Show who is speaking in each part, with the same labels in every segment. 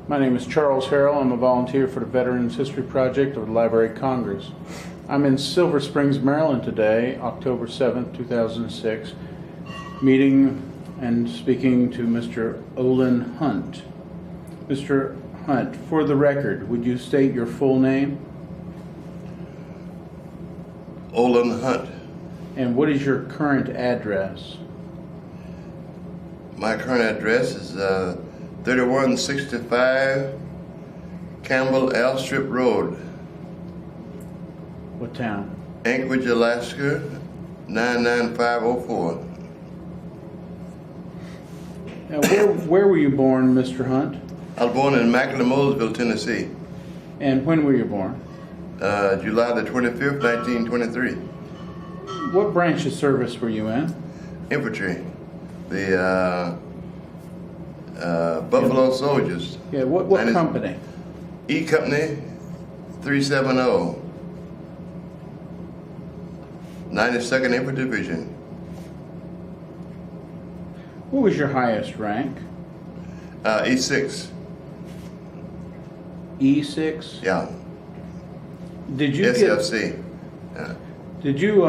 Speaker 1: My name is Charles Harrell. I'm a volunteer for the Veterans History Project of the Library of Congress. I'm in Silver Springs, Maryland today, October 7th, 2006, meeting and speaking to Mr. Ollen Hunt. Mr. Hunt, for the record, would you state your full name?
Speaker 2: Ollen Hunt.
Speaker 1: And what is your current address?
Speaker 2: My current address is 3165 Campbell L Strip Road,
Speaker 1: What town?
Speaker 2: Anchorage, Alaska, 99504.
Speaker 1: Now, where were you born, Mr. Hunt?
Speaker 2: I was born in McLemorseville, Tennessee,
Speaker 1: And when were you born?
Speaker 2: July the 25th, 1923.
Speaker 1: What branch of service were you in?
Speaker 2: Infantry, the Buffalo Soldiers.
Speaker 1: Yeah, what company?
Speaker 2: E Company 370, 92nd Infantry Division.
Speaker 1: What was your highest rank?
Speaker 2: E6.
Speaker 1: E6?
Speaker 2: Yeah.
Speaker 1: Did you
Speaker 2: SFC. Yeah.
Speaker 1: Did you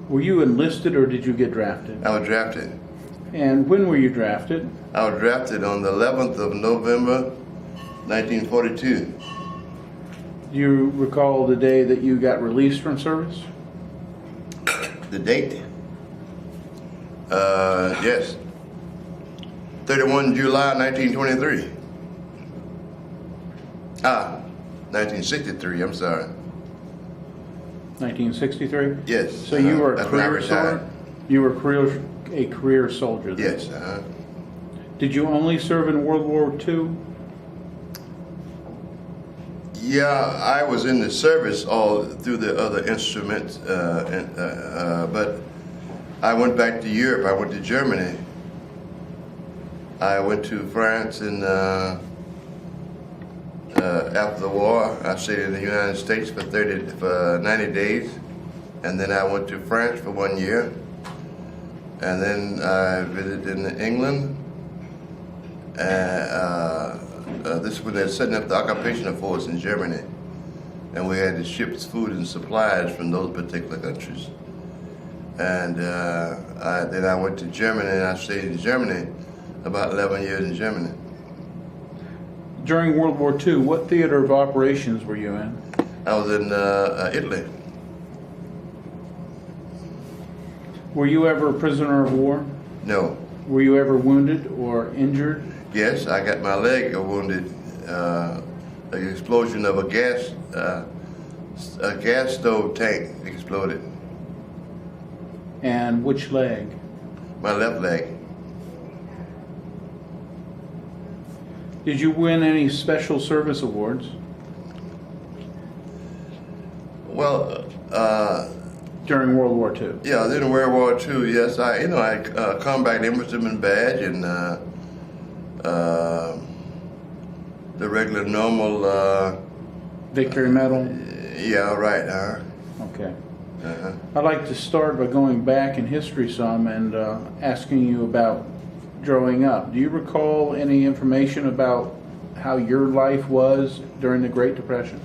Speaker 1: were you enlisted or did you get drafted?
Speaker 2: I was drafted.
Speaker 1: And when were you drafted?
Speaker 2: I was drafted on the 11th of November, 1942.
Speaker 1: Do you recall the day that you got released from service?
Speaker 2: The date? Yes. 31 July 1923. 1963, I'm sorry.
Speaker 1: 1963?
Speaker 2: Yes.
Speaker 1: So you were a
Speaker 2: that's when I
Speaker 1: career soldier?
Speaker 2: retired.
Speaker 1: You were a career soldier then?
Speaker 2: Yes.
Speaker 1: Did you only serve in World War II?
Speaker 2: Yeah, I was in the service all through the other instruments, but I went back to Europe. I went to Germany. I went to France, and after the war, I stayed in the United States for 90 days, and then I went to France for 1 year, and then I visited in England. This is when they're setting up the occupation force in Germany, and we had to ship food and supplies from those particular countries. And then I went to Germany, and I stayed in Germany about 11 years in Germany.
Speaker 1: During World War II, what theater of operations were you in?
Speaker 2: I was in Italy.
Speaker 1: Were you ever a prisoner of war?
Speaker 2: No.
Speaker 1: Were you ever wounded or injured?
Speaker 2: Yes, I got my leg wounded. The explosion of a gas stove tank exploded.
Speaker 1: And which leg?
Speaker 2: My left leg.
Speaker 1: Did you win any special service awards?
Speaker 2: Well,
Speaker 1: During World War II?
Speaker 2: yeah, in World War II, yes, I combat infantryman badge and the regular normal.
Speaker 1: Victory Medal?
Speaker 2: Yeah, right.
Speaker 1: Okay.
Speaker 2: Uh-huh.
Speaker 1: I'd like to start by going back in history some and asking you about growing up. Do you recall any information about how your life was during the Great Depression?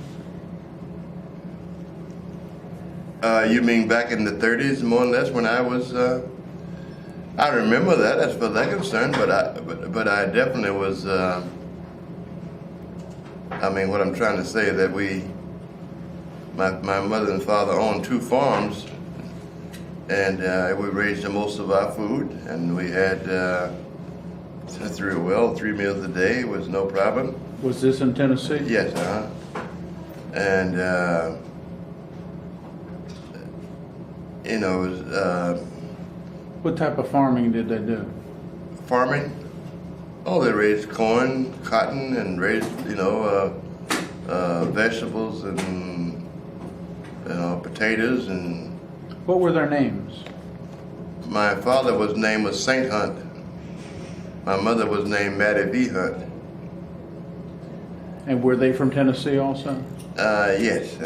Speaker 2: You mean back in the 30s, more or less, when I was? I remember that as far as I'm concerned, but I definitely was. I mean, what I'm trying to say is that my mother and father owned 2 farms, and we raised most of our food, and we had 3 meals a day was no problem.
Speaker 1: Was this in Tennessee?
Speaker 2: Yes, and it was
Speaker 1: What type of farming did they do?
Speaker 2: farming. Oh, they raised corn, cotton, and raised vegetables and potatoes. And
Speaker 1: What were their names?
Speaker 2: my father's name was Saint Hunt. My mother was named Mattie V. Hunt.
Speaker 1: And were they from Tennessee also?
Speaker 2: Yes.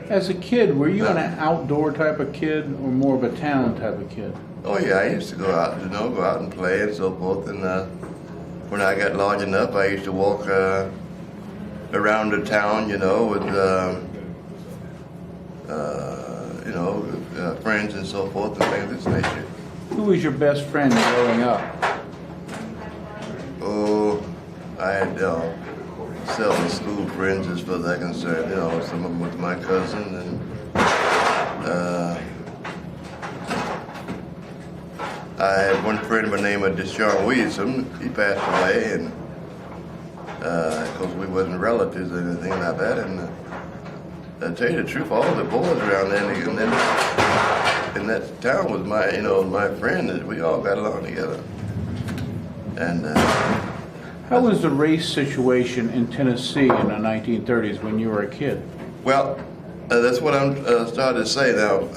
Speaker 1: As a kid, were you an outdoor type of kid or more of a town type of kid?
Speaker 2: Oh yeah, I used to go out, go out and play and so forth. And when I got large enough, I used to walk around the town, with friends and so forth and things of this nature.
Speaker 1: Who was your best friend growing up?
Speaker 2: Oh, I had several school friends as far as I'm concerned. Some of them with my cousin, and I had one friend by the name of Discharged. He passed away, and of course we wasn't relatives or anything like that. And to tell you the truth, all the boys around there in that town was my friend, and we all got along together. And
Speaker 1: how was the race situation in Tennessee in the 1930s when you were a kid?
Speaker 2: Well, that's what I'm starting to say now.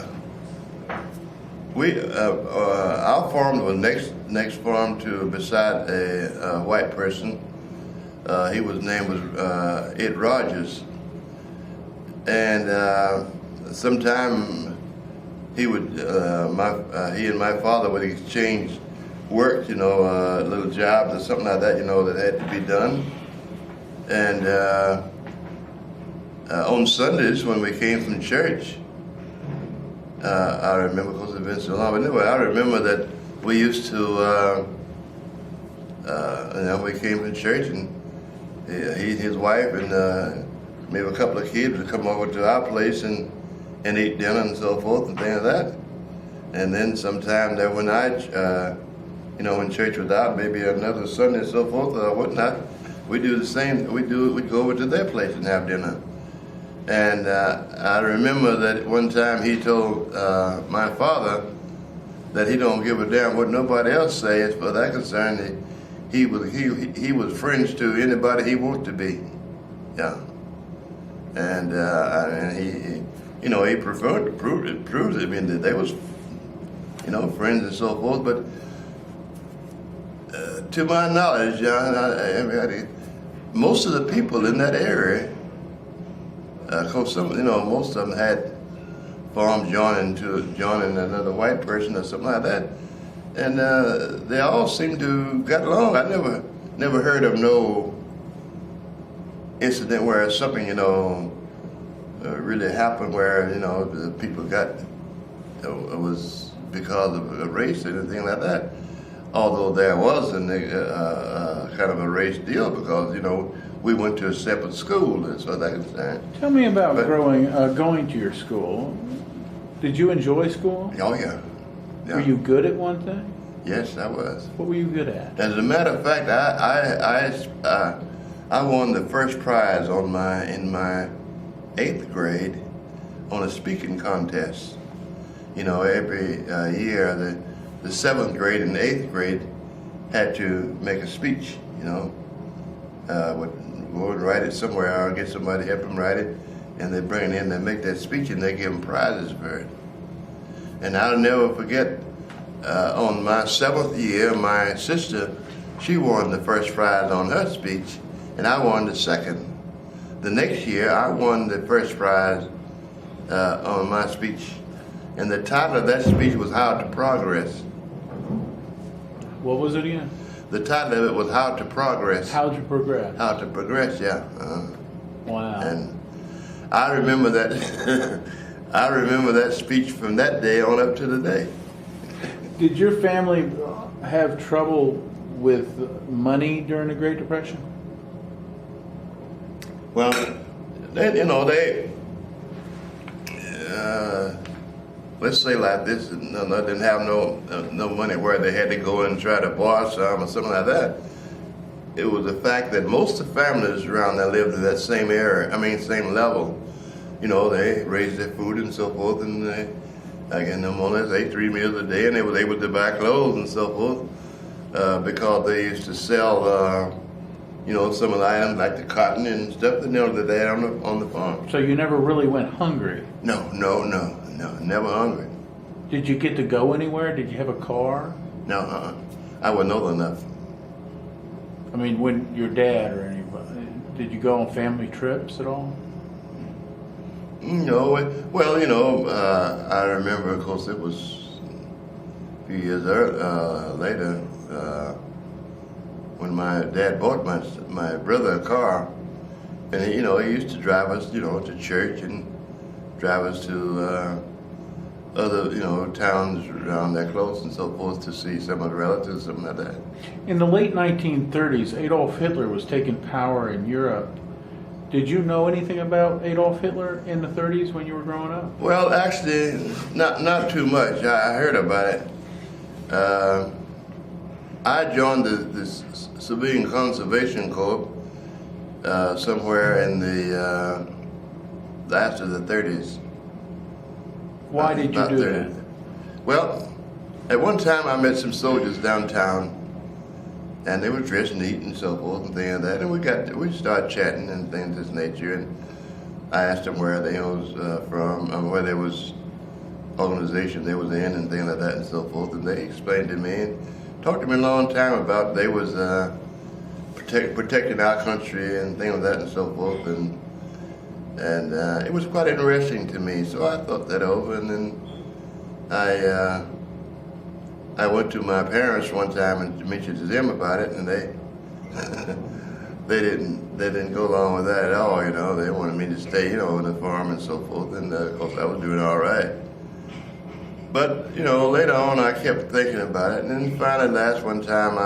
Speaker 2: Our farm was next farm to beside a white person. His name was Ed Rogers, and sometime he and my father would exchange work, little jobs or something like that, that had to be done. And on Sundays when we came from church, I remember, because it's been so long, but anyway, I remember that we used to, we came to church, and he, his wife, and maybe a couple of kids would come over to our place and eat dinner and so forth and things like that. And then sometime there when when church was out, maybe another Sunday and so forth or whatnot, we do the same. We'd go over to their place and have dinner. And I remember that one time he told my father that he don't give a damn what nobody else says, but that concerned he was friends to anybody he wanted to be, yeah. And he preferred to prove it. I mean, that they was friends and so forth, but. To my knowledge, most of the people in that area, cause most of them had farms joining another white person or something like that, and they all seemed to got along. I never heard of no incident where something really happened where the people got it was because of a race or anything like that. Although there was kind of a race deal because we went to a separate school, as far as I'm concerned.
Speaker 1: Tell me about going to your school. Did you enjoy school?
Speaker 2: Oh yeah.
Speaker 1: Were you good at one thing?
Speaker 2: Yes, I was.
Speaker 1: What were you good at?
Speaker 2: As a matter of fact, I won the first prize in my 8th grade on a speaking contest. Every year the 7th grade and the 8th grade had to make a speech, would go and write it somewhere or get somebody to help them write it, and they bring it in, they make that speech, and they give them prizes for it. And I'll never forget, on my 7th year, my sister, she won the first prize on her speech, and I won the second. The next year, I won the first prize on my speech, and the title of that speech was How to Progress.
Speaker 1: What was it again?
Speaker 2: The title of it was How to Progress.
Speaker 1: How to Progress.
Speaker 2: How to Progress, yeah.
Speaker 1: Wow.
Speaker 2: And I remember that. I remember that speech from that day on up to the day.
Speaker 1: Did your family have trouble with money during the Great Depression?
Speaker 2: Well, they let's say like this, they didn't have no money where they had to go and try to borrow some or something like that. It was the fact that most of the families around there lived in that same area, same level. They raised their food and so forth, and they, more or less ate 3 meals a day, and they were able to buy clothes and so forth because they used to sell, some of the items like the cotton and stuff that they had on the farm.
Speaker 1: So you never really went hungry?
Speaker 2: No, never hungry.
Speaker 1: Did you get to go anywhere? Did you have a car?
Speaker 2: No, I wasn't old enough.
Speaker 1: When your dad or anybody, did you go on family trips at all?
Speaker 2: No, well, I remember, of course, it was a few years later when when my dad bought my brother a car, and he used to drive us, to church and drive us to other, towns around there close and so forth to see some of the relatives, something like that.
Speaker 1: In the late 1930s, Adolf Hitler was taking power in Europe. Did you know anything about Adolf Hitler in the 30s when you were growing up?
Speaker 2: Well, actually, not too much. I heard about it. I joined the Civilian Conservation Corps somewhere in the after the 30s.
Speaker 1: Why did you do that?
Speaker 2: Well, at one time I met some soldiers downtown, and they were dressed neat and so forth and things like that. And we started chatting and things of this nature. And I asked them where they was from, where there was organization they was in and things like that and so forth. And they explained to me and talked to me a long time about they was protecting our country and things like that and so forth. And it was quite interesting to me. So I thought that over, and then I went to my parents one time and mentioned to them about it, and they they didn't go along with that at all. They wanted me to stay, in the farm and so forth. And of course, I was doing all right. But later on, I kept thinking about it, and then finally, last one time,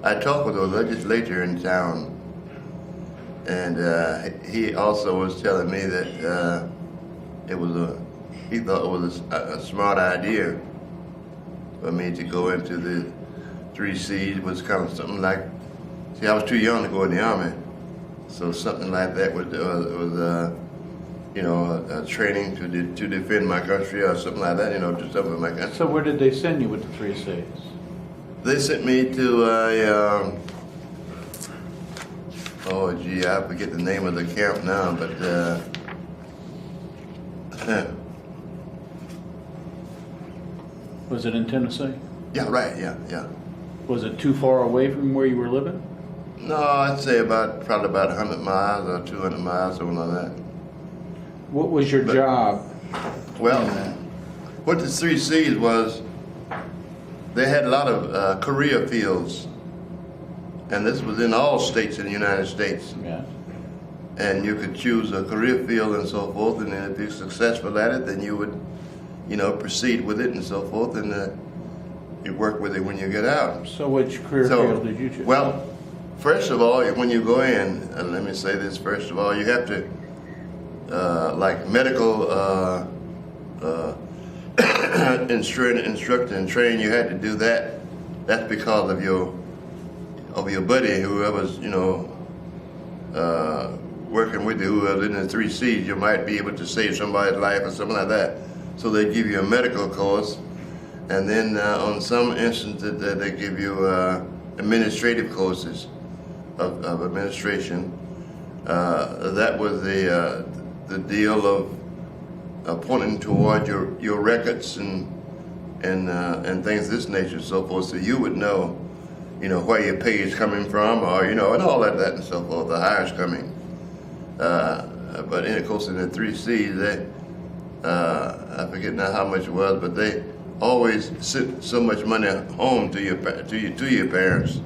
Speaker 2: I talked with a legislator in town, and he also was telling me that he thought it was a smart idea for me to go into the 3 C's. Was kind of something like, I was too young to go in the Army, so something like that was training to defend my country or something like that, to something my country.
Speaker 1: So where did they send you with the 3 C's?
Speaker 2: They sent me to I forget the name of the camp now, but
Speaker 1: Was it in Tennessee?
Speaker 2: yeah, right, yeah.
Speaker 1: Was it too far away from where you were living?
Speaker 2: No, I'd say probably about 100 miles or 200 miles, something like that.
Speaker 1: What was your job?
Speaker 2: Well, what the 3 C's was, they had a lot of career fields, and this was in all states in the United States.
Speaker 1: Yeah.
Speaker 2: And you could choose a career field and so forth, and then if you're successful at it, then you would, proceed with it and so forth, and you work with it when you get out.
Speaker 1: So which career field did you choose?
Speaker 2: Well, first of all, when you go in, let me say this first of all, you have to, like medical instructor and train, you had to do that. That's because of your buddy, whoever's, working with you, who was in the 3 C's, you might be able to save somebody's life or something like that. So they give you a medical course, and then on some instances they give you administrative courses of administration. That was the deal of pointing toward your records and things of this nature and so forth, so you would know, where your pay is coming from, or and all that and so forth. The hire's coming. But of course, in the 3 C's, they I forget now how much it was, but they always sent so much money home to your parents,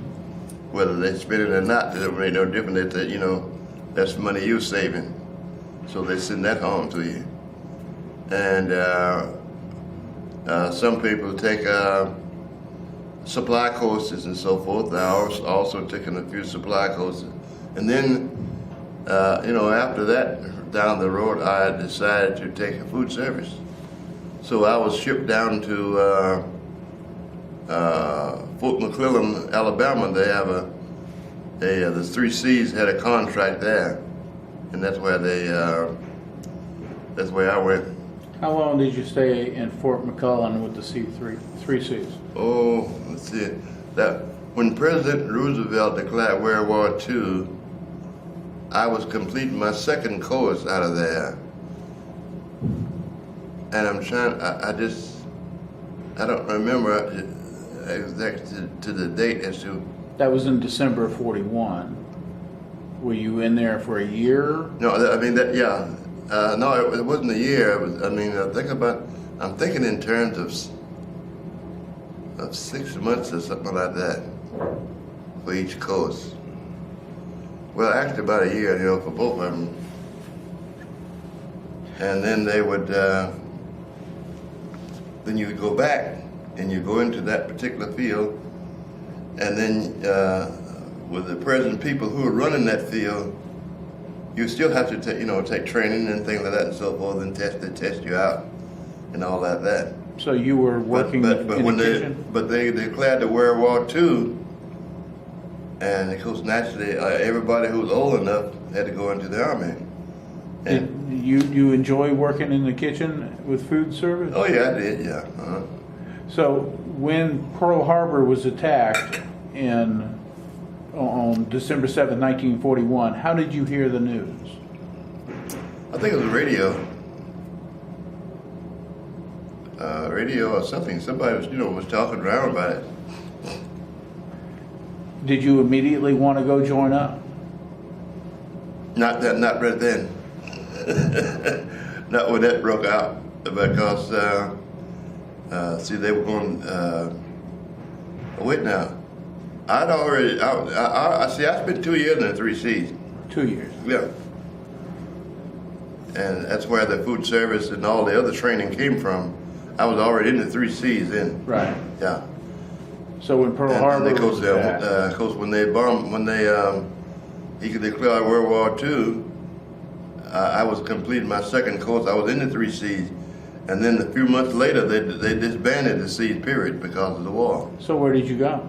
Speaker 2: whether they spend it or not. It made no difference. That that's money you're saving, so they send that home to you. And some people take supply courses and so forth. I also taken a few supply courses, and then after that, down the road, I decided to take a food service. So I was shipped down to Fort McClellan, Alabama. They have the 3 C's had a contract there, and that's where that's where I went.
Speaker 1: How long did you stay in Fort McClellan with the 3 C's?
Speaker 2: Oh, let's see. That when President Roosevelt declared World War II, I was completing my second course out of there. And I'm trying, I don't remember exactly to the date as to.
Speaker 1: That was in December of 41. Were you in there for a year?
Speaker 2: No, I mean, yeah. No, it wasn't a year. It was, I'm thinking in terms of 6 months or something like that. for each course. Well, actually about a year, for both of them. And then they would, then you would go back and you go into that particular field, and then with the present people who are running that field, you still have to take training and things like that and so forth, and test you out and all that.
Speaker 1: So you were working in the kitchen?
Speaker 2: But they declared the World War II, and of course naturally everybody who was old enough had to go into the army.
Speaker 1: Did you enjoy working in the kitchen with food service?
Speaker 2: Oh yeah, I did. Yeah. Uh-huh.
Speaker 1: So when Pearl Harbor was attacked on December 7th, 1941, how did you hear the news?
Speaker 2: I think it was radio. Radio or something. Somebody was talking around about it.
Speaker 1: Did you immediately want to go join up?
Speaker 2: Not right then. Not when that broke out, because see, they were going. Wait now. I'd already. I spent 2 years in the 3 Cs.
Speaker 1: 2 years.
Speaker 2: Yeah. And that's where the food service and all the other training came from. I was already in the 3 Cs then.
Speaker 1: Right.
Speaker 2: Yeah.
Speaker 1: So when Pearl Harbor was attacked,
Speaker 2: of course, when they he could declare World War II, I was completing my second course. I was in the 3 Cs, and then a few months later, they disbanded the Cs period because of the war.
Speaker 1: So where did you go?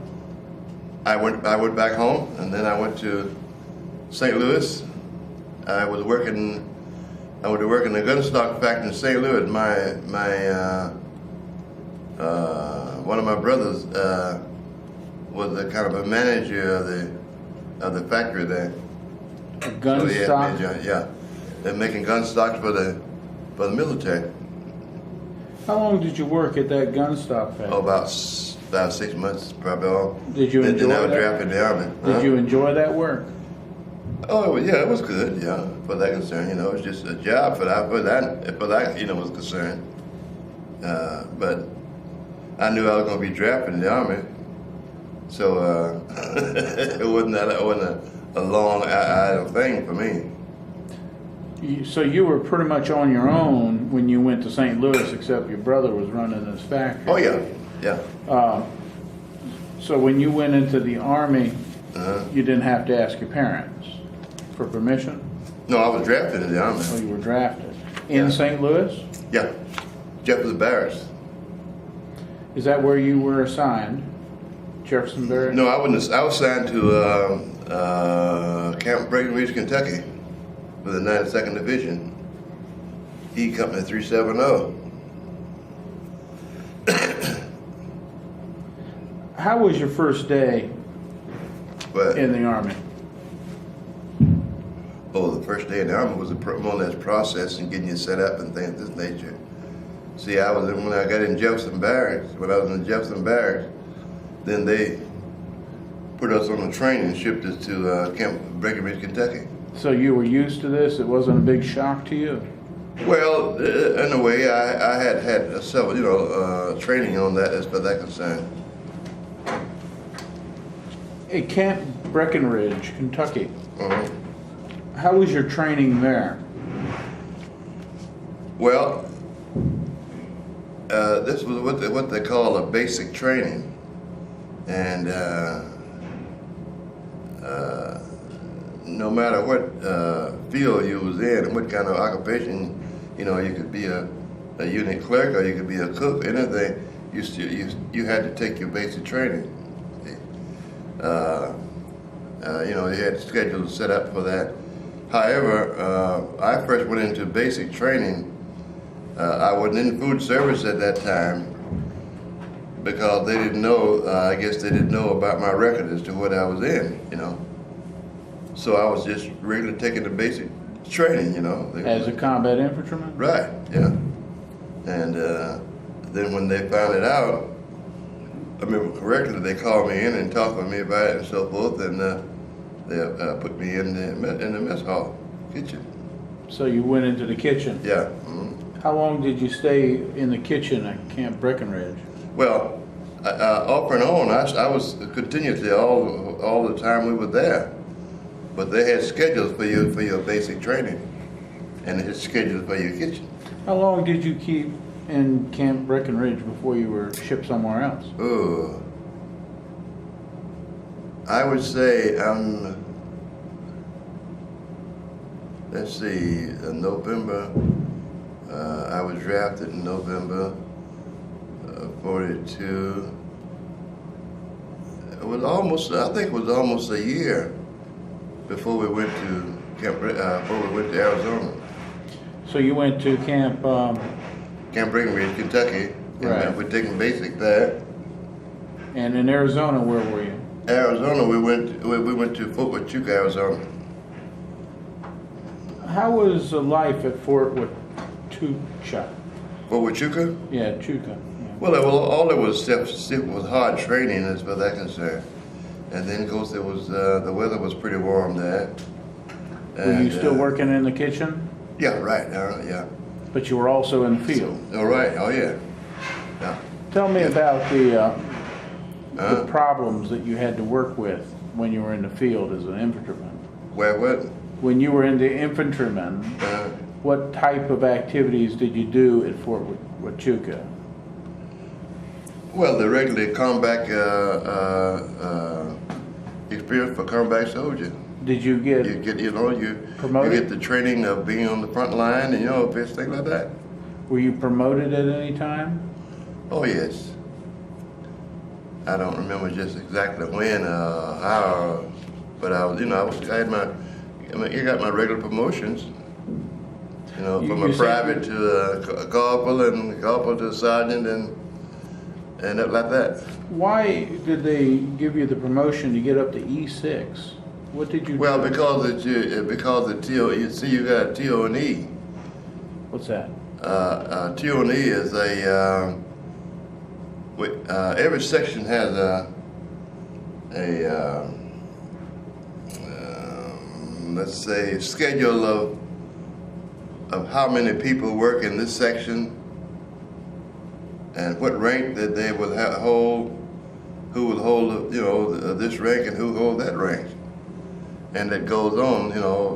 Speaker 2: I went back home, and then I went to St. Louis. I was working in the gun stock factory in St. Louis. One of my brothers was a kind of a manager of the factory there.
Speaker 1: A gun stock?
Speaker 2: Yeah, they're making gun stocks for the military.
Speaker 1: How long did you work at that gun stock factory?
Speaker 2: Oh, about 6 months, probably all.
Speaker 1: Did you enjoy
Speaker 2: that? Then I was
Speaker 1: that?
Speaker 2: drafted in the army.
Speaker 1: Did you enjoy that work?
Speaker 2: Oh yeah, it was good. Yeah, for that concern, it was just a job for that was concerned. But I knew I was going to be drafted in the army, so it wasn't a long idle thing for me.
Speaker 1: So you were pretty much on your own when you went to St. Louis, except your brother was running this factory.
Speaker 2: Oh yeah.
Speaker 1: So when you went into the army,
Speaker 2: Uh-huh.
Speaker 1: you didn't have to ask your parents for permission?
Speaker 2: No, I was drafted in the army.
Speaker 1: Oh, you were drafted in
Speaker 2: Yeah.
Speaker 1: St. Louis?
Speaker 2: Yeah, Jefferson Barracks.
Speaker 1: Is that where you were assigned, Jefferson Barracks?
Speaker 2: No, I was assigned to Camp Breckinridge, Kentucky, for the 92nd Division, E Company 370.
Speaker 1: How was your first day
Speaker 2: But
Speaker 1: in the army?
Speaker 2: the first day in the army was more or less process and getting you set up and things of this nature. See, when I got in Jefferson Barracks. When I was in Jefferson Barracks, then they put us on a train and shipped us to Camp Breckinridge, Kentucky.
Speaker 1: So you were used to this? It wasn't a big shock to you?
Speaker 2: Well, in a way, I had several, training on that as far as that concerned.
Speaker 1: At Camp Breckinridge, Kentucky,
Speaker 2: Uh-huh.
Speaker 1: how was your training there?
Speaker 2: Well, this was what they call a basic training, and no matter what field you was in and what kind of occupation, you could be a unit clerk or you could be a cook, anything. You had to take your basic training. You had schedules set up for that. However, I first went into basic training. I wasn't in food service at that time because they didn't know, I guess they didn't know about my record as to what I was in, So I was just regularly taking the basic training,
Speaker 1: As a combat infantryman?
Speaker 2: Right, yeah. And then when they found it out, I remember correctly, they called me in and talked with me about it and so forth, and they put me in the mess hall, kitchen.
Speaker 1: So you went into the kitchen?
Speaker 2: Yeah. Mm-hmm.
Speaker 1: How long did you stay in the kitchen at Camp Breckinridge?
Speaker 2: Well, Off and on, I was continuously all the time we were there. But they had schedules for your basic training, and they had schedules for your kitchen.
Speaker 1: How long did you keep in Camp Breckinridge before you were shipped somewhere else?
Speaker 2: Oh, I would say let's see, November. I was drafted in November 42. It was almost, I think it was almost a year before we went to before we went to Arizona.
Speaker 1: So you went to Camp
Speaker 2: Breckinridge, Kentucky,
Speaker 1: right.
Speaker 2: And we're taking basic there.
Speaker 1: And in Arizona, where were you?
Speaker 2: Arizona, we went to Fort Wachutca, Arizona.
Speaker 1: How was life at Fort Wachutca?
Speaker 2: Fort Wachutca?
Speaker 1: Yeah, Chuka. Yeah.
Speaker 2: Well, all it was hard training as far as that concerned. And then, of course, it was the weather was pretty warm there.
Speaker 1: Were you still working in the kitchen?
Speaker 2: Yeah, right. Yeah.
Speaker 1: But you were also in the field.
Speaker 2: All right. Oh, yeah. Yeah.
Speaker 1: Tell me about the problems that you had to work with when you were in the field as an infantryman.
Speaker 2: Where what?
Speaker 1: When you were in the infantryman, what type of activities did you do at Fort Wachutca?
Speaker 2: Well, the regular combat experience for combat soldier.
Speaker 1: Did you get
Speaker 2: promoted? You get the training of being on the front line and things like that.
Speaker 1: Were you promoted at any time?
Speaker 2: Oh yes. I don't remember just exactly when, how, but I got my regular promotions. From a private to a corporal and corporal to a sergeant and up like that.
Speaker 1: Why did they give you the promotion to get up to E6? What did you do?
Speaker 2: Well, because the TO, you see, you got TO&E.
Speaker 1: What's that?
Speaker 2: TO&E is every section has let's say schedule of how many people work in this section and what rank that they will hold, who will hold this rank and who hold that rank, and it goes on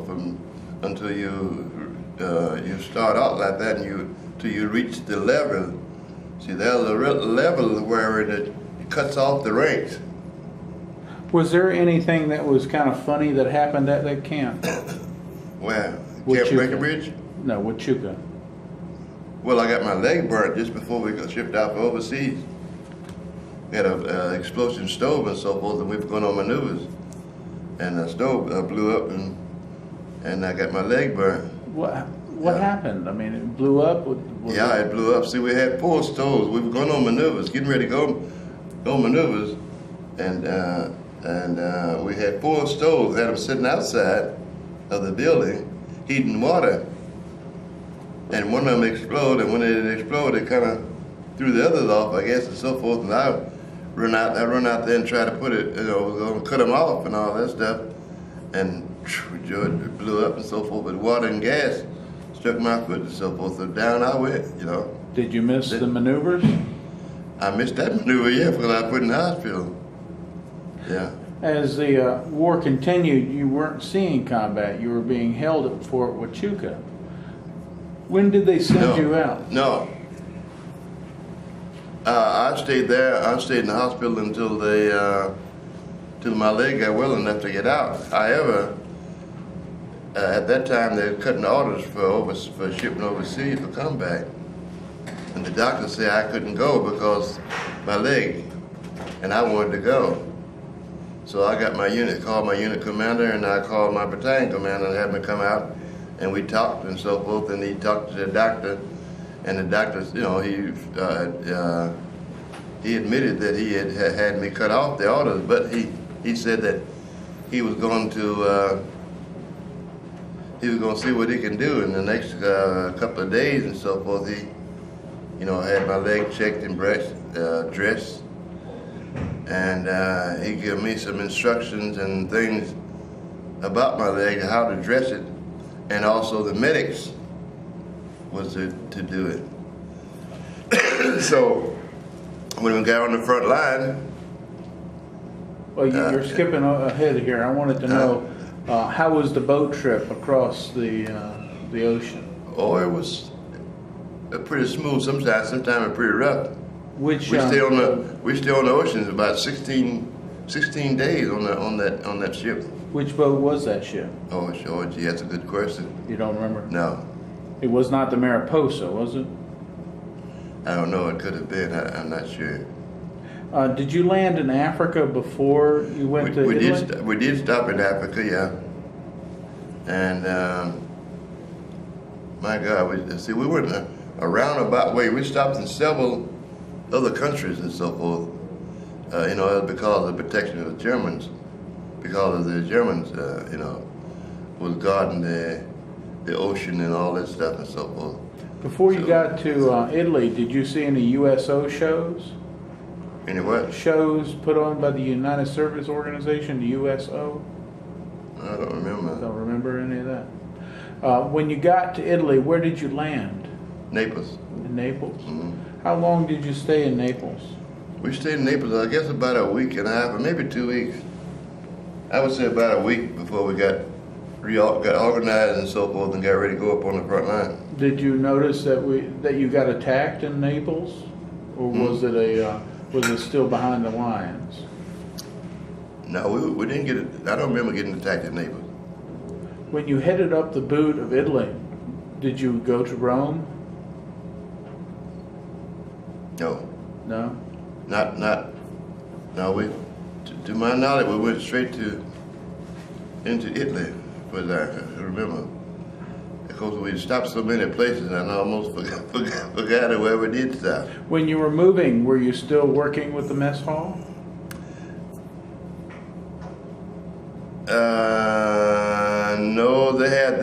Speaker 2: from until you start out like that and till you reach the level. See, there's a level where it cuts off the ranks.
Speaker 1: Was there anything that was kind of funny that happened at that camp?
Speaker 2: Where? Camp Breckinridge?
Speaker 1: No, Wachutca.
Speaker 2: Well, I got my leg burnt just before we got shipped out for overseas. We had an explosion stove and so forth, and we were going on maneuvers. And the stove blew up, and I got my leg burnt.
Speaker 1: What happened? I mean, it blew up?
Speaker 2: It blew up. See, we had 4 stoves. We were going on maneuvers, getting ready to go maneuvers, and we had 4 stoves. Had them sitting outside of the building, heating water. And one of them exploded, and when it exploded, it kind of threw the others off, I guess, and so forth. And I run out there and try to put it, was going to cut them off and all that stuff. And it blew up and so forth. But water and gas struck my foot and so forth. So down I went,
Speaker 1: Did you miss the maneuvers?
Speaker 2: I missed that maneuver, yeah, because I put in the hospital. Yeah.
Speaker 1: As the war continued, you weren't seeing combat. You were being held at Fort Wachutca. When did they send you out?
Speaker 2: No. I stayed there. I stayed in the hospital until till my leg got well enough to get out. However, at that time they were cutting orders for shipping overseas for combat, and the doctor said I couldn't go because my leg, and I wanted to go. So I got called my unit commander, and I called my battalion commander and had me come out. And we talked and so forth, and he talked to the doctor, and the doctor, he admitted that he had me cut off the orders, but he said that he was going to see what he can do in the next couple of days and so forth. He, had my leg checked and dressed, and he gave me some instructions and things about my leg, how to dress it. And also the medics was to do it. So when we got on the front line,
Speaker 1: Well, you're skipping ahead here. I wanted to know, how was the boat trip across the ocean?
Speaker 2: oh, it was pretty smooth. Sometimes it's pretty rough.
Speaker 1: Which
Speaker 2: We stay on the ocean about 16 days on that ship.
Speaker 1: which boat was that ship?
Speaker 2: Oh, sure. Gee, that's a good question.
Speaker 1: You don't remember?
Speaker 2: No,
Speaker 1: It was not the Mariposa, was it?
Speaker 2: I don't know. It could have been. I'm not sure.
Speaker 1: Did you land in Africa before you went to
Speaker 2: We
Speaker 1: Italy?
Speaker 2: we did stop in Africa, yeah. And my God, we went a roundabout way. We stopped in several other countries and so forth. Because of the protection of the Germans, because of the Germans, was guarding the ocean and all that stuff and so forth.
Speaker 1: Before you got to Italy, did you see any USO shows?
Speaker 2: Any what?
Speaker 1: Shows put on by the United Service Organization, the USO?
Speaker 2: I don't remember.
Speaker 1: Don't remember any of that. When you got to Italy, where did you land?
Speaker 2: Naples.
Speaker 1: In Naples?
Speaker 2: Mm-hmm.
Speaker 1: How long did you stay in Naples?
Speaker 2: We stayed in Naples, I guess, about a week and a half, or maybe 2 weeks. I would say about a week before we got organized and so forth and got ready to go up on the front line.
Speaker 1: Did you notice that you got attacked in Naples, or was it still behind the lines?
Speaker 2: No, we didn't get it. I don't remember getting attacked in Naples.
Speaker 1: When you headed up the boot of Italy, did you go to Rome?
Speaker 2: No,
Speaker 1: No.
Speaker 2: no. To my knowledge, we went straight into Italy. But I remember, because we stopped so many places, and I almost forgot where we did stop.
Speaker 1: When you were moving, were you still working with the mess hall?
Speaker 2: No, they had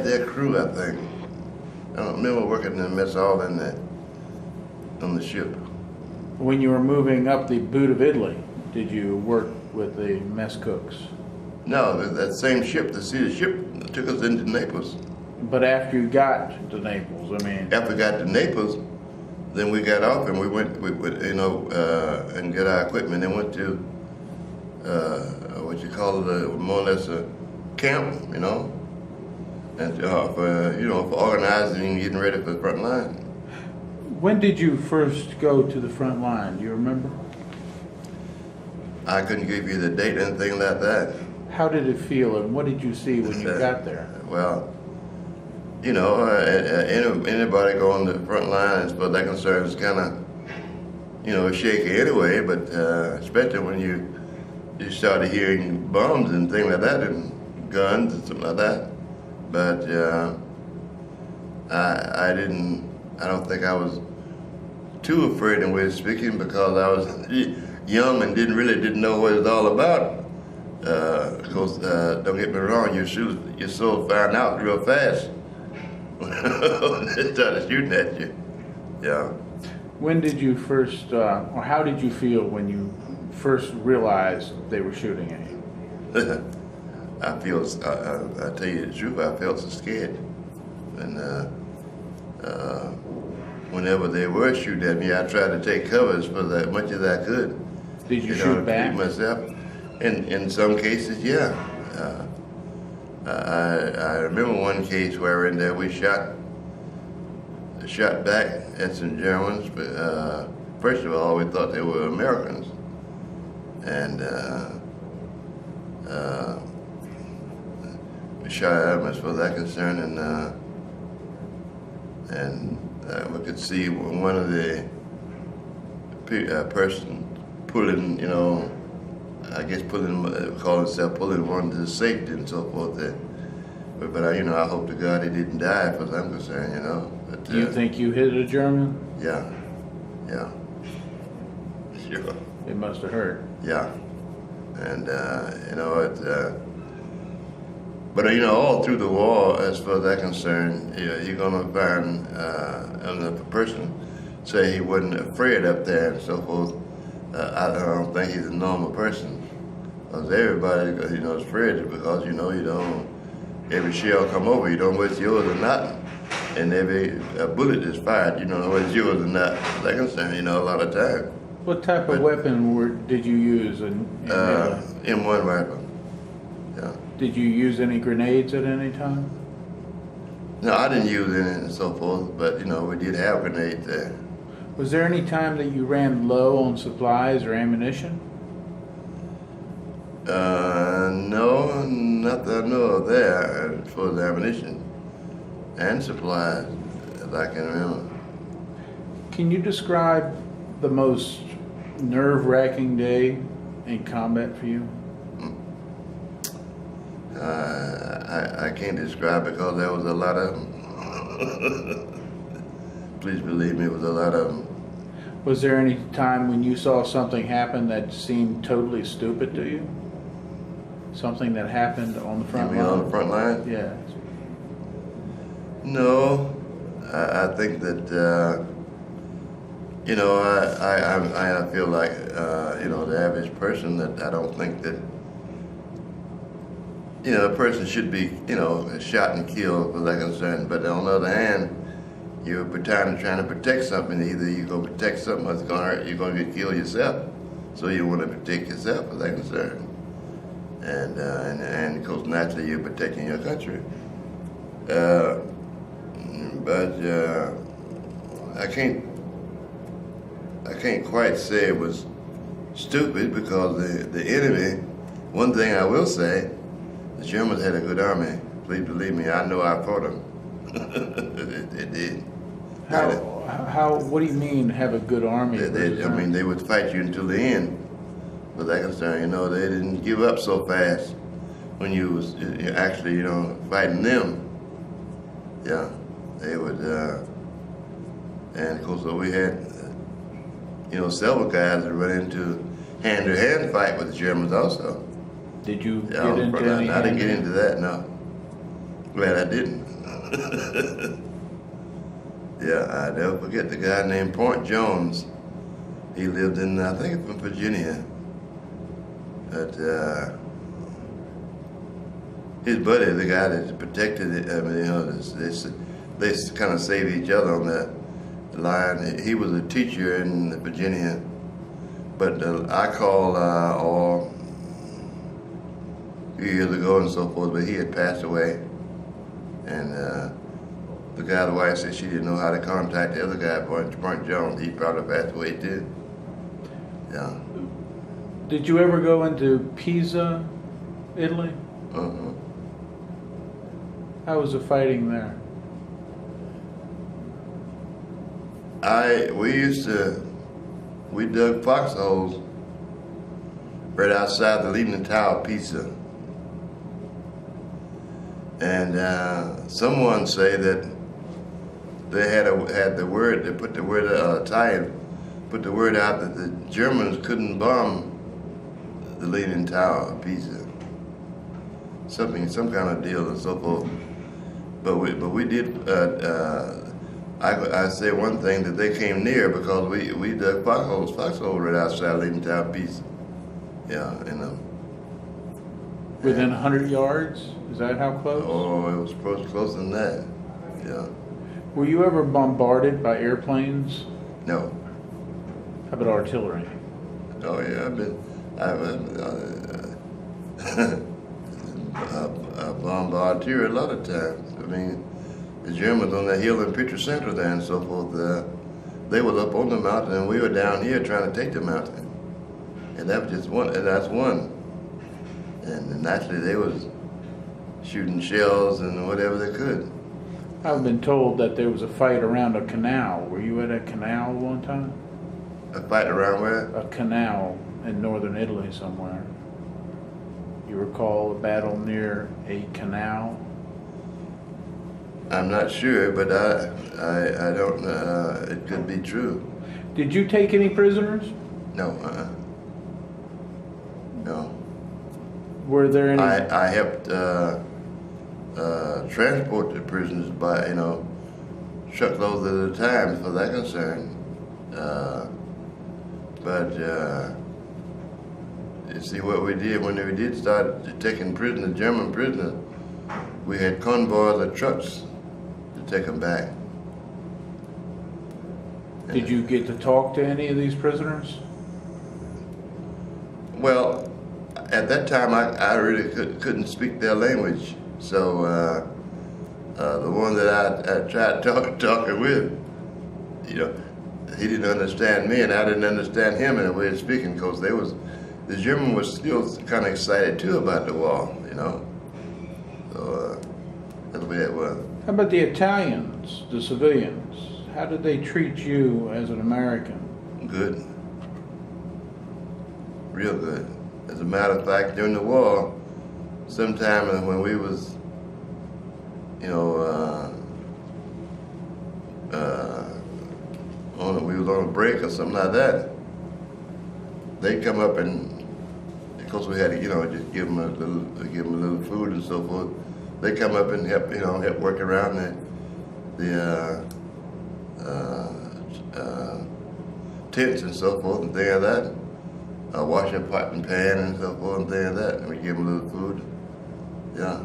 Speaker 2: their crew, I think. I don't remember working in the mess hall on the ship.
Speaker 1: When you were moving up the boot of Italy, did you work with the mess cooks?
Speaker 2: No, that same ship, the ship took us into Naples.
Speaker 1: But after you got to Naples, I mean.
Speaker 2: After we got to Naples, then we got off and we went, and get our equipment and went to, what you call it, more or less a camp, and for organizing and getting ready for the front line.
Speaker 1: When did you first go to the front line? Do you remember?
Speaker 2: I couldn't give you the date or anything like that.
Speaker 1: How did it feel, and what did you see when you got there?
Speaker 2: Well, anybody going to the front line, as far as that concerned, is kind of, shaky anyway. But especially when you started hearing bombs and things like that, and guns and something like that. But I don't think I was too afraid in way of speaking, because I was young and didn't know what it was all about. Because don't get me wrong, your soul found out real fast when they started shooting at you. Yeah.
Speaker 1: When did you first, or how did you feel when you first realized they were shooting at you?
Speaker 2: I tell you the truth, I felt so scared. And whenever they were shooting at me, I tried to take cover as much as I could.
Speaker 1: Did you shoot back?
Speaker 2: Myself. In some cases, yeah. I remember one case where in there we shot back at some Germans, but first of all, we thought they were Americans. And we shot at them as far as that concerned, and we could see one of the person pulling, I guess call himself pulling one to the safety and so forth. But I hope to God he didn't die, as far as I'm concerned, But,
Speaker 1: Do you think you hit a German?
Speaker 2: Yeah. Sure.
Speaker 1: It must have hurt.
Speaker 2: Yeah. And, but all through the war, as far as I'm concerned, you're going to find if a person say he wasn't afraid up there and so forth, I don't think he's a normal person. Because everybody, is afraid because, you don't, every shell come over, you don't know if it's yours or not. and every bullet is fired, you know, whether it's yours or not. That concern, you know, a lot of time.
Speaker 1: What type of weapon did you use?
Speaker 2: M1 rifle. Yeah.
Speaker 1: Did you use any grenades at any time?
Speaker 2: No, I didn't use any and so forth, but you know, we did have grenades there.
Speaker 1: Was there any time that you ran low on supplies or ammunition?
Speaker 2: No, not that I know of there as far as ammunition and supplies, as I can remember.
Speaker 1: Can you describe the most nerve-wracking day in combat for you?
Speaker 2: I can't describe because there was a lot of them. Please believe me, it was a lot of them.
Speaker 1: Was there any time when you saw something happen that seemed totally stupid to you? Something that happened on the front line?
Speaker 2: On the front line?
Speaker 1: Yeah.
Speaker 2: No, I think that you know, I feel like you know, the average person, that I don't think that, you know, a person should be, you know, shot and killed for that concern. But on the other hand, you're trying to protect something. Either you're going to protect something that's going to hurt, you're going to get killed yourself. So you want to protect yourself for that concern. And of course, naturally, you're protecting your country. But I can't quite say it was stupid because the enemy, one thing I will say, the Germans had a good army. Please believe me, I know I fought them. It did.
Speaker 1: What do you mean have a good army?
Speaker 2: I mean, they would fight you until the end. But that concern, you know, they didn't give up so fast when you was actually, you know, fighting them. Yeah, they would, and of course, we had, you know, several guys that run into hand-to-hand fight with the Germans also.
Speaker 1: Did you get into any?
Speaker 2: I didn't get into that, no. Glad I didn't. Yeah, I never forget the guy named Point Jones. He lived in, I think, from Virginia. But his buddy, the guy that protected it, I mean, you know, they kind of saved each other on that line. He was a teacher in Virginia, but I called a few years ago and so forth, but he had passed away. And the guy, the wife said she didn't know how to contact the other guy, Point Jones. He probably passed away too. Yeah.
Speaker 1: Did you ever go into Pisa, Italy?
Speaker 2: Uh-huh.
Speaker 1: How was the fighting there?
Speaker 2: We dug foxholes right outside the leaning tower of Pisa. And someone say that they had the word, they put the word, Italian, put the word out that the Germans couldn't bomb the leaning tower of Pisa. Some kind of deal and so forth. But we did, I say one thing, that they came near because we dug foxholes right outside leaning tower of Pisa. Yeah, you know.
Speaker 1: Within 100 yards? Is that how close?
Speaker 2: Oh, it was closer than that. Yeah.
Speaker 1: Were you ever bombarded by airplanes?
Speaker 2: No.
Speaker 1: How about artillery?
Speaker 2: Oh yeah, I've bombarded here a lot of times. I mean, the Germans on that hill in Picture Center there and so forth, they was up on the mountain and we were down here trying to take the mountain. And that was just one, and that's one. And naturally they was shooting shells and whatever they could.
Speaker 1: I've been told that there was a fight around a canal. Were you at a canal one time?
Speaker 2: A fight around where?
Speaker 1: A canal in northern Italy somewhere. You recall a battle near a canal?
Speaker 2: I'm not sure, but I don't, it could be true.
Speaker 1: Did you take any prisoners?
Speaker 2: No, no.
Speaker 1: Were there any?
Speaker 2: I helped transport the prisoners by, you know, truckloads at a time for that concern. But you see what we did when we did start taking prisoners, German prisoners, we had convoys of trucks to take them back.
Speaker 1: Did you get to talk to any of these prisoners?
Speaker 2: Well, at that time, I really couldn't speak their language. So the one that I tried talking with, you know, he didn't understand me, and I didn't understand him in a way of speaking, because the German was still kind of excited too about the war, you know. So that's the way it was.
Speaker 1: How about the Italians, the civilians? How did they treat you as an American?
Speaker 2: Good. Real good. As a matter of fact, during the war, sometime when we was, you know, we was on a break or something like that, they'd come up and, because we had to, you know, just give them a little food and so forth. They come up and help, you know, help work around the tents and so forth and things like that. Washing pot and pan and so forth and things like that. And we give them a little food. Yeah.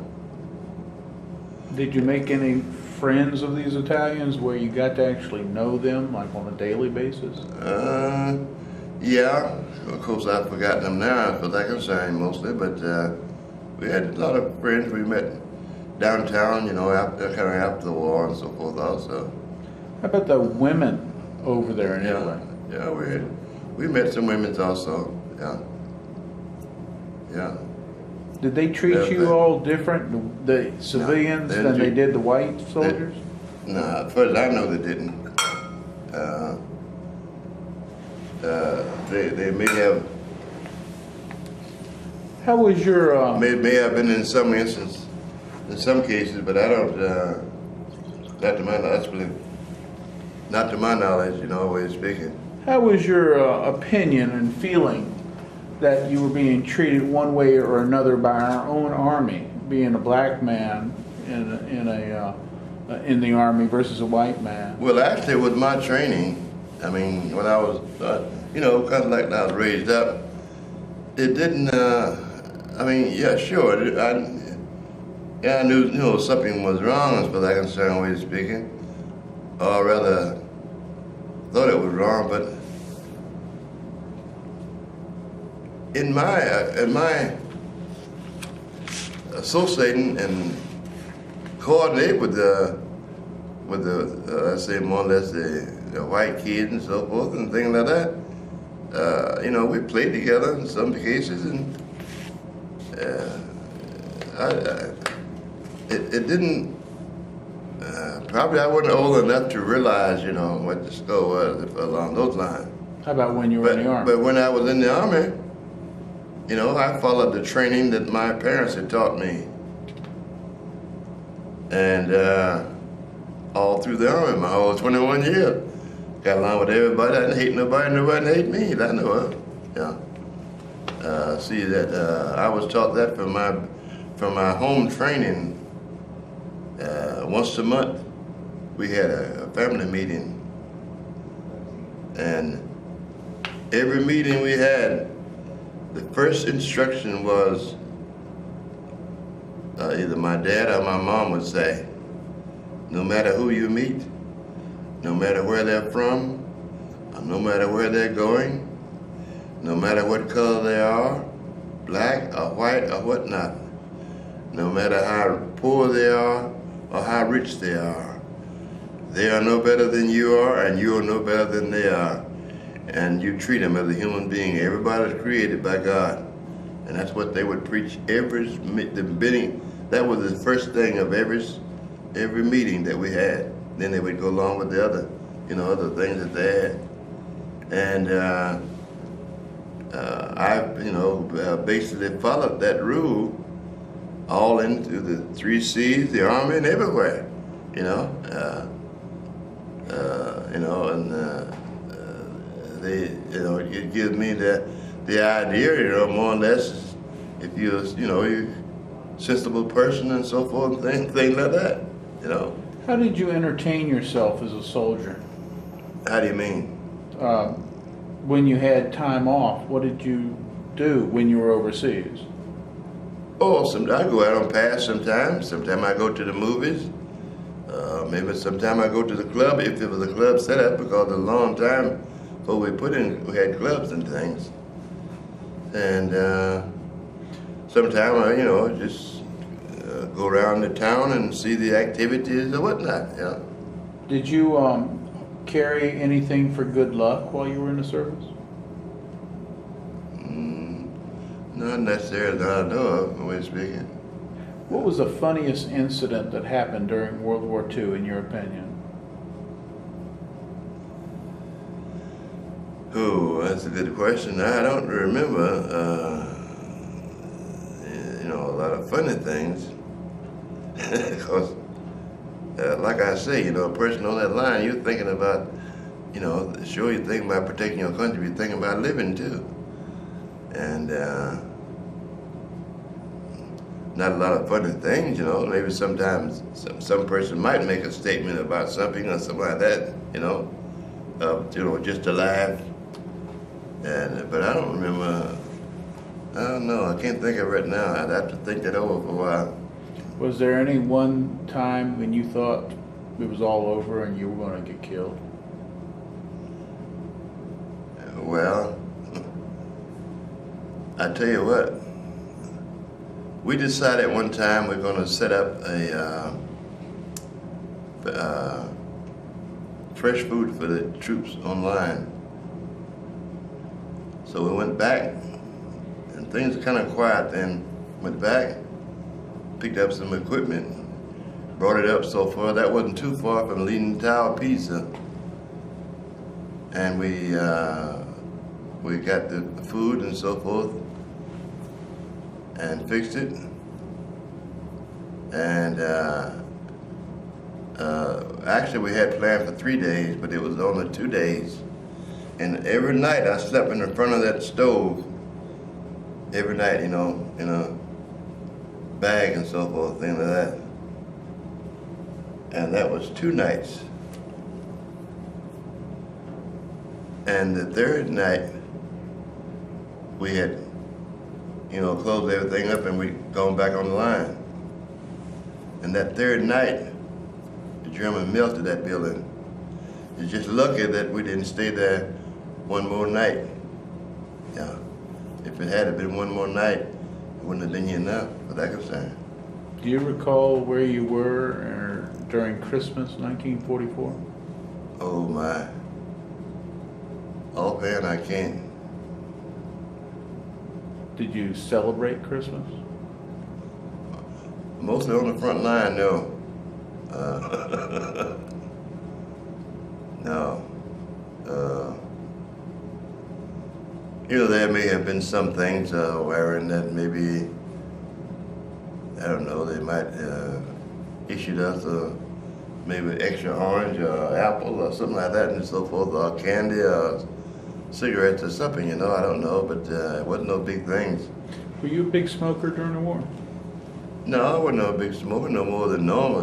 Speaker 2: Did
Speaker 1: you make any friends of these Italians where you got to actually know them, like on a daily basis?
Speaker 2: Yeah. Of course, I've forgotten them now, as far as I'm concerned, mostly. But we had a lot of friends we met downtown, you know, kind of after the war and so forth also.
Speaker 1: How about the women over there in Italy?
Speaker 2: Yeah, we met some women also. Yeah. Yeah.
Speaker 1: Did they treat you all different, the civilians, than they did the white soldiers?
Speaker 2: No, as far as I know, they didn't. They may have.
Speaker 1: How was your?
Speaker 2: May have been in some instances, in some cases, but I don't. Not to my knowledge. Not to my knowledge, you know, way of speaking.
Speaker 1: How was your opinion and feeling that you were being treated one way or another by our own army, being a black man in the army versus a white man?
Speaker 2: Well, actually, with my training, I mean, when I was, you know, kind of like when I was raised up, it didn't. I mean, yeah, sure. I knew, you know, something was wrong, as far as I'm concerned, way of speaking, or rather, thought it was wrong, but in my associating and coordinate with the let's say more or less the white kids and so forth and things like that, you know, we played together in some cases, and it didn't. Probably I wasn't old enough to realize, you know, what the score was along those lines.
Speaker 1: How about when you were in the Army?
Speaker 2: But when I was in the Army, you know, I followed the training that my parents had taught me. And all through the Army, my whole 21 years, got along with everybody. I didn't hate nobody, nobody didn't hate me, that I know of. Yeah. See, that I was taught that from my home training. Once a month, we had a family meeting, and every meeting we had, the first instruction was either my dad or my mom would say, no matter who you meet, no matter where they're from, or no matter where they're going, no matter what color they are, black or white or whatnot, no matter how poor they are or how rich they are no better than you are, and you are no better than they are. And you treat them as a human being. Everybody's created by God. And that's what they would preach the beginning. That was the first thing of every meeting that we had. Then they would go along with the other, you know, other things that they had. And I, you know, basically followed that rule all into the 3 C's, the Army, and everywhere, you know. You know, and they, you know, it gives me the idea, you know, more or less, if you're, you know, you're a sensible person and so forth, things like that, you know.
Speaker 1: How did you entertain yourself as a soldier?
Speaker 2: How do you mean?
Speaker 1: When you had time off, what did you do when you were overseas?
Speaker 2: Oh, sometimes I go out on pass sometimes. Sometimes I go to the movies. Maybe sometime I go to the club if there was a club set up, because a long time before we had clubs and things. And sometime I, just go around the town and see the activities or whatnot. Yeah.
Speaker 1: Did you carry anything for good luck while you were in the service?
Speaker 2: Not necessarily that I know of, the way speaking.
Speaker 1: What was the funniest incident that happened during World War II, in your opinion?
Speaker 2: Oh, that's a good question. I don't remember, a lot of funny things. Because, like I say, a person on that line, you're thinking about, sure, you're thinking about protecting your country, you're thinking about living too. And not a lot of funny things, maybe sometimes some person might make a statement about something or something like that, just to laugh. But I don't remember, I don't know, I can't think of it right now. I'd have to think that over for a while.
Speaker 1: Was there any one time when you thought it was all over and you were going to get killed?
Speaker 2: Well, I tell you what, we decided one time we're going to set up a fresh food for the troops online. So we went back, and things were kind of quiet then. Went back, picked up some equipment, brought it up so far. That wasn't too far from Leaning Tower, Pisa. And we got the food and so forth and fixed it. And actually we had planned for 3 days, but it was only 2 days. And every night I slept in the front of that stove, every night, in a bag and so forth, things like that. And that was 2 nights. And the third night, we had, closed everything up and we'd gone back on the line. And that third night, the German melted that building. It's just lucky that we didn't stay there one more night. Yeah. If it had been one more night, it wouldn't have been enough for that concern.
Speaker 1: Do you recall where you were during Christmas 1944?
Speaker 2: Oh my. Offhand, I can't.
Speaker 1: Did you celebrate Christmas?
Speaker 2: Mostly on the front line, no. No. There may have been some things wherein that maybe, I don't know, they might issued us maybe extra orange or apple or something like that and so forth, or candy or cigarettes or something, I don't know, but it wasn't no big things.
Speaker 1: Were you a big smoker during the war?
Speaker 2: No, I wasn't no big smoker, no more than normal,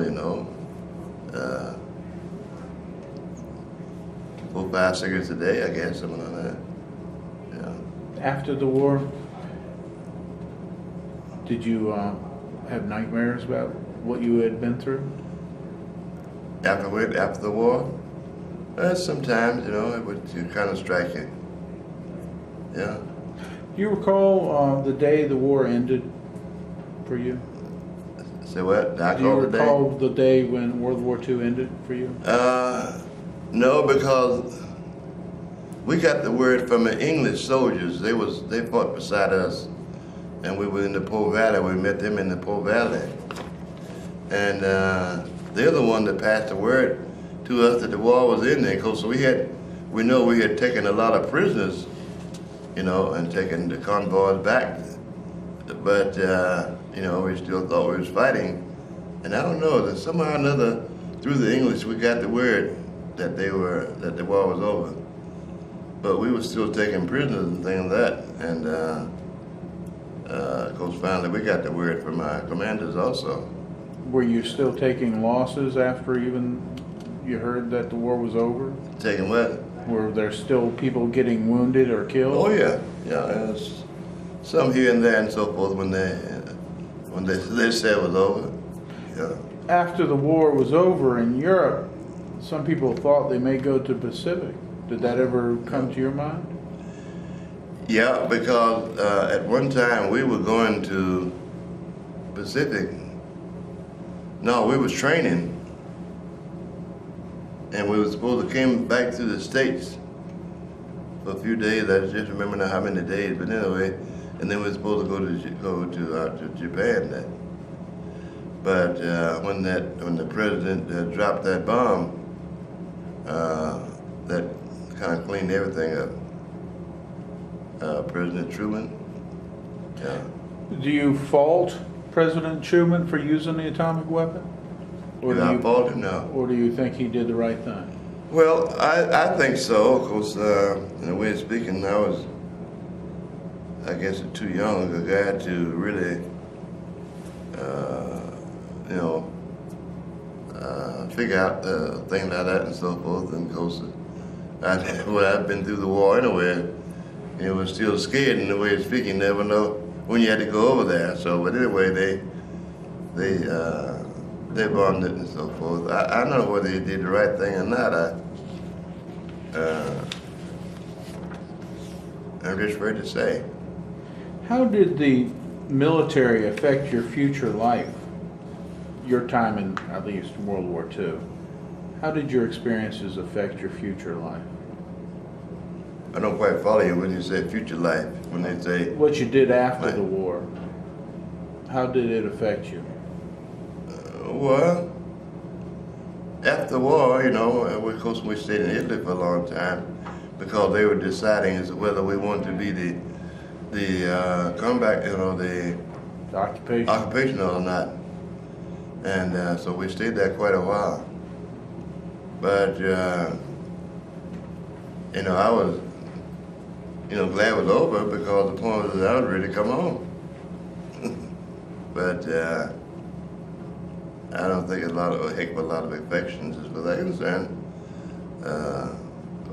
Speaker 2: 4 or 5 cigarettes a day, I guess, something like that. Yeah.
Speaker 1: After the war, did you have nightmares about what you had been through?
Speaker 2: After the war? Sometimes, it would kind of strike you. Yeah.
Speaker 1: Do you recall the day the war ended for you?
Speaker 2: Say what?
Speaker 1: Do you recall the day when World War II ended for you?
Speaker 2: No, because we got the word from the English soldiers. They fought beside us, and we were in the Po Valley. We met them in the Po Valley, and they're the one that passed the word to us that the war was ending. So we know we had taken a lot of prisoners, and taken the convoys back, but we still thought we was fighting, and I don't know that somehow or another through the English we got the word that the war was over, but we were still taking prisoners and things like that, and of course finally we got the word from our commanders also.
Speaker 1: Were you still taking losses after even you heard that the war was over?
Speaker 2: Taking what?
Speaker 1: Were there still people getting wounded or killed?
Speaker 2: Oh yeah, there's some here and there and so forth when they said it was over. Yeah.
Speaker 1: after the war was over in Europe, some people thought they may go to Pacific. Did that ever come to your mind?
Speaker 2: Yeah, because at one time we were going to Pacific. No, we was training, and we were supposed to come back to the States for a few days. I just remember not how many days, but anyway, and then we were supposed to go to Japan. Then, but when the president dropped that bomb, that kind of cleaned everything up. President Truman. Yeah.
Speaker 1: Do you fault President Truman for using the atomic weapon?
Speaker 2: Do I fault him? No.
Speaker 1: Or do you think he did the right thing?
Speaker 2: Well, I think so. Of course, in a way of speaking, I was, I guess, too young a guy to really, figure out things like that and so forth. And of course, I've been through the war anyway. It was still scared in the way of speaking. Never know when you had to go over there. So, but anyway, they bombed it and so forth. I don't know whether they did the right thing or not. I'm just afraid to say.
Speaker 1: How did the military affect your future life? Your time in, at least, World War II. How did your experiences affect your future life?
Speaker 2: I don't quite follow you when you say future life. When they say
Speaker 1: what you did after the war. How did it affect you?
Speaker 2: Well, after the war, of course we stayed in Italy for a long time because they were deciding as to whether we wanted to be the combat, the occupational or not. And so we stayed there quite a while. But I was glad it was over because the point was that I was ready to come home. But I don't think a heck of a lot of affections as far as I'm concerned.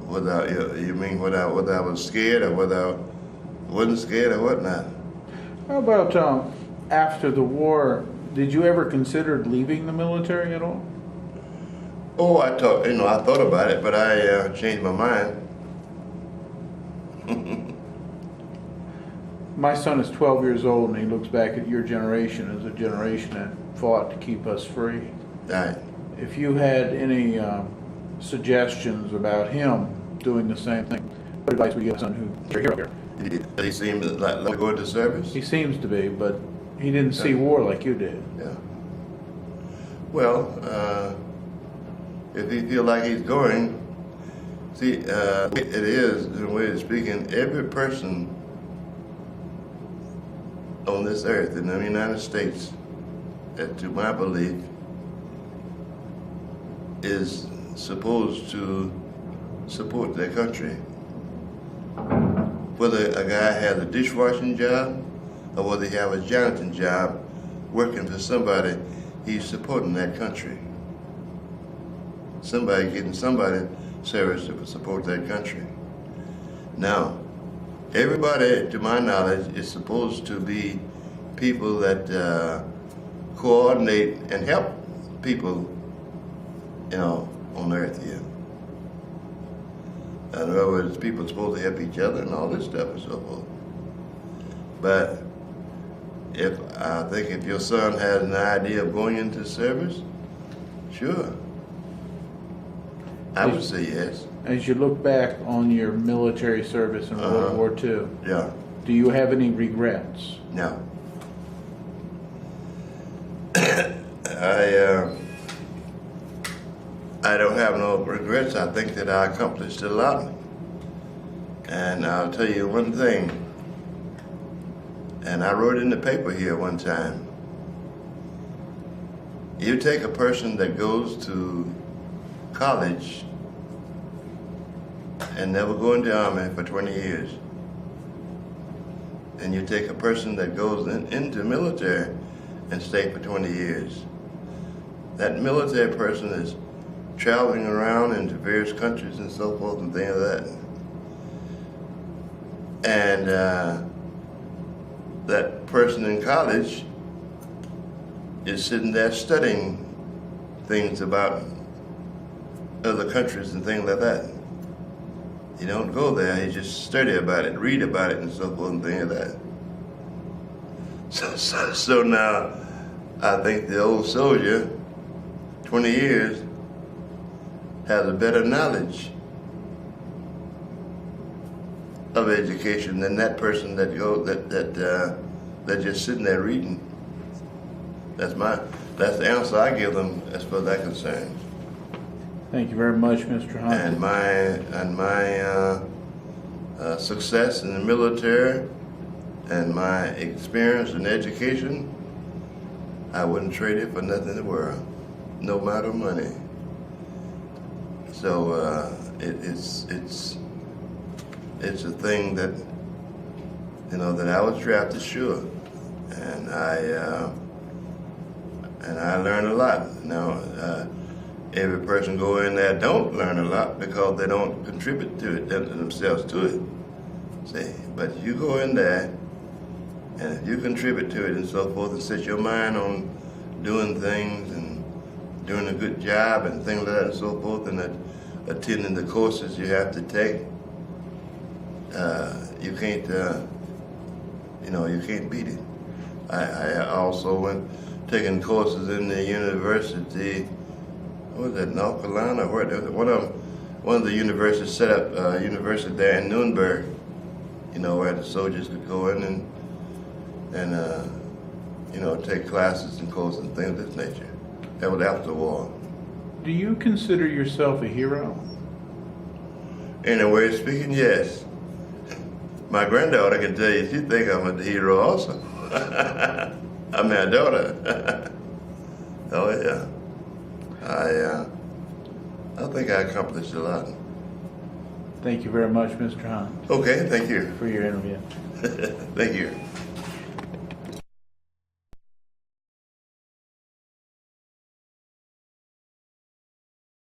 Speaker 2: Whether you mean whether I was scared or whether I wasn't scared or whatnot.
Speaker 1: How about after the war? Did you ever consider leaving the military at all?
Speaker 2: Oh, I thought about it, but I changed my mind.
Speaker 1: My son is 12 years old, and he looks back at your generation as a generation that fought to keep us free.
Speaker 2: Right.
Speaker 1: If you had any suggestions about him doing the same thing, what advice would you give a son who's your hero here?
Speaker 2: Does he seem like going to service?
Speaker 1: He seems to be, but he didn't see war like you did.
Speaker 2: Yeah. Well, if he feel like he's going, see, it is, in a way of speaking, every person on this earth in the United States, to my belief, is supposed to support their country. Whether a guy has a dishwashing job or whether he has a janiting job, working for somebody, he's supporting that country. Somebody getting somebody service to support that country. Now, everybody, to my knowledge, is supposed to be people that coordinate and help people, on earth here. In other words, people are supposed to help each other and all this stuff and so forth. But I think if your son has an idea of going into service, sure. I would say yes.
Speaker 1: As you look back on your military service in World War II,
Speaker 2: yeah.
Speaker 1: Do you have any regrets?
Speaker 2: No. I don't have no regrets. I think that I accomplished a lot. And I'll tell you one thing, and I wrote in the paper here one time. You take a person that goes to college and never go in the army for 20 years, and you take a person that goes into the military and stay for 20 years. That military person is traveling around into various countries and so forth and things like that. And that person in college is sitting there studying things about other countries and things like that. You don't go there, you just study about it, read about it, and so forth and things like that. So now, I think the old soldier, 20 years, has a better knowledge of education than that person that just sitting there reading. That's the answer I give them as far as that concerns.
Speaker 1: Thank you very much, Mr. Hunt.
Speaker 2: And my success in the military and my experience in education, I wouldn't trade it for nothing in the world, no matter of money. So it's a thing that that I was drafted, sure, and I learned a lot. Now every person go in there don't learn a lot because they don't contribute to it themselves to it. See, but you go in there and if you contribute to it and so forth and set your mind on doing things and doing a good job and things like that and so forth and attending the courses you have to take, you can't you can't beat it. I also went taking courses in the university. What was that, North Carolina? Where one of the universities set up a university there in Nuremberg, where the soldiers could go in and take classes and courses and things of this nature. That was after the war.
Speaker 1: Do you consider yourself a hero?
Speaker 2: In a way of speaking, yes. My granddaughter can tell you she think I'm a hero also. I'm my daughter. Oh yeah. I think I accomplished a lot.
Speaker 1: Thank you very much, Mr. Hunt.
Speaker 2: Okay, thank you.
Speaker 1: For your interview.
Speaker 2: Thank you.